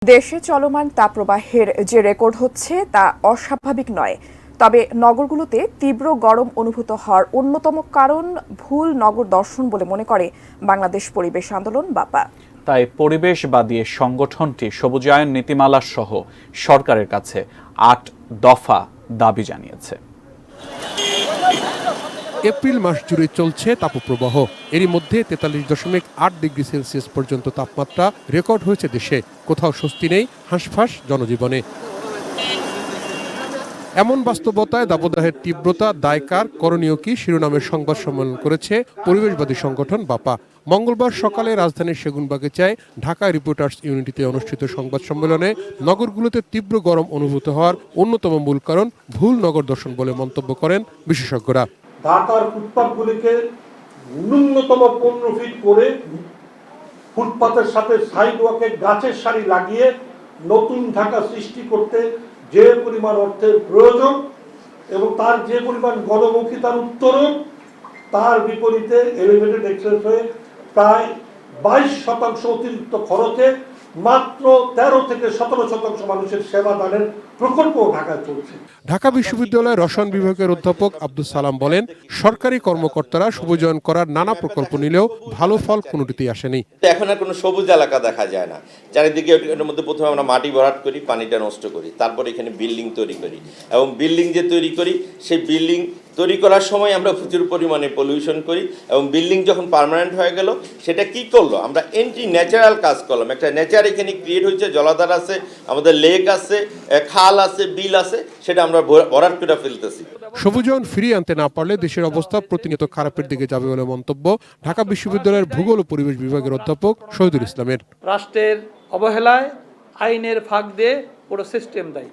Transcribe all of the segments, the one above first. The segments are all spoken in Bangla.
দেশে চলমান তাপপ্রবাহের যে রেকর্ড হচ্ছে তা অস্বাভাবিক নয়, তবে নগরগুলোতে তীব্র গরম অনুভূত হওয়ার অন্যতম কারণ ভুল নগর দর্শন বলে মনে করে বাংলাদেশ পরিবেশ আন্দোলন বাপা। তাই পরিবেশবাদী সংগঠনটি সবুজায়ন নীতিমালা সহ সরকারের কাছে ৮ দফা দাবি জানিয়েছে। এপ্রিল মাস জুড়ে চলছে তাপপ্রবাহ। এরই মধ্যে ৪৩.৮ ডিগ্রি সেলসিয়াস পর্যন্ত তাপমাত্রা রেকর্ড হয়েছে দেশে। কোথাও স্বস্তি নেই, হাঁসফাঁস জনজীবনে। এমন বাস্তবতায় দাবদাহের তীব্রতা দায়কার, করণীয় কি শিরোনামের সংবাদ সম্মেলন করেছে পরিবেশবাদী সংগঠন বাপা। মঙ্গলবার সকালে রাজধানীর সেগুনবাগিচায় ঢাকা রিপোর্টার্স ইউনিটিতে অনুষ্ঠিত সংবাদ সম্মেলনে নগরগুলোতে তীব্র গরম অনুভূত হওয়ার অন্যতম মূল কারণ ভুল নগর দর্শন বলে মন্তব্য করেন বিশেষজ্ঞরা। ঢাকার ফুটপাথগুলিকে ন্যূনতম 15 ফিট করে ফুটপাথের সাথে সাইডওয়াকে গাছের সারি লাগিয়ে নতুন ঢাকা সৃষ্টি করতে যে পরিমাণ অর্থের প্রয়োজন এবং তার যে পরিমাণ গণমুখিতার উত্তরণ, তার বিপরীতে এলিভেটেড এক্সপ্রেসওয়ে প্রায় 22% অতিরিক্ত খরচে মাত্র 13 থেকে 17% মানুষের সেবা দানের প্রকল্প ঢাকায় চলছে। ঢাকা বিশ্ববিদ্যালয়ের রসায়ন বিভাগের অধ্যাপক আব্দুল সালাম বলেন, সরকারি কর্মকর্তারা সবুজায়ন করার নানা প্রকল্প নিলেও ভালো ফল কোনোটিতেই আসেনি। এখন আর কোনো সবুজ এলাকা দেখা যায় না। চারিদিকে এর মধ্যে প্রথমে আমরা মাটি ভরাট করি, পানিটা নষ্ট করি, তারপর এখানে বিল্ডিং তৈরি করি এবং বিল্ডিং যে তৈরি করি সেই বিল্ডিং তৈরি করার সময় আমরা প্রচুর পরিমাণে পলিউশন করি এবং বিল্ডিং যখন পার্মানেন্ট হয়ে গেল সেটা কি করলো, আমরা এন্টি ন্যাচারাল কাজ করলাম। একটা নেচার এখানে ক্রিয়েট হয়েছে, জলাধার আছে, আমাদের লেক আছে, খাল আছে, বিল আছে, সেটা আমরা ভরাট করে ফেলতেছি। সবুজায়ন ফিরিয়ে আনতে না পারলে দেশের অবস্থা প্রতিনিয়ত খারাপের দিকে যাবে বলে মন্তব্য ঢাকা বিশ্ববিদ্যালয়ের ভূগোল ও পরিবেশ বিভাগের অধ্যাপক শহীদুল ইসলামের। রাষ্ট্রের অবহেলায় আইনের ফাঁক দিয়ে পুরো সিস্টেম দেয়।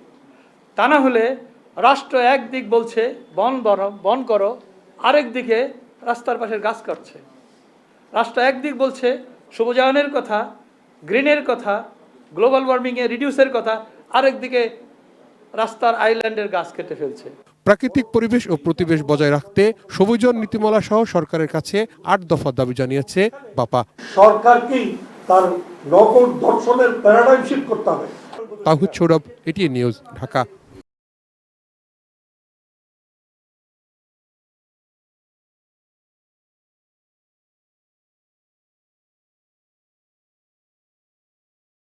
তা না হলে রাষ্ট্র একদিক বলছে বন করো, আরেক দিকে রাস্তার পাশের গাছ কাটছে। রাষ্ট্র একদিক বলছে সবুজায়নের কথা, গ্রিনের কথা, গ্লোবাল ওয়ার্মিংয়ে রিডিউসের কথা, আরেক দিকে রাস্তার আইল্যান্ডের গাছ কেটে ফেলছে। প্রাকৃতিক পরিবেশ ও প্রতিবেশ বজায় রাখতে সবুজায়ন নীতিমালা সহ সরকারের কাছে ৮ দফা দাবি জানিয়েছে বাপা। সরকারকেই তার নগর দর্শনের প্যারাডাইম শিফট করতে হবে। তাহিদ সৌরভ, এটিএন নিউজ, ঢাকা।